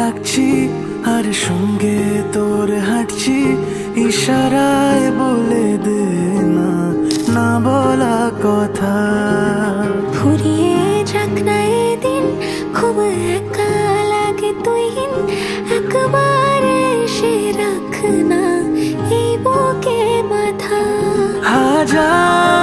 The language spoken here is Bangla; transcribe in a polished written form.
ডাকছি আর সঙ্গে তোর হাঁটছি, ইশারায় বলে দে না না বলা কথা। ফুরিয়ে যাক না এদিন, খুব একা লাগে তুই একবার এসে রাখ না এই বুকে মাথা। হাজার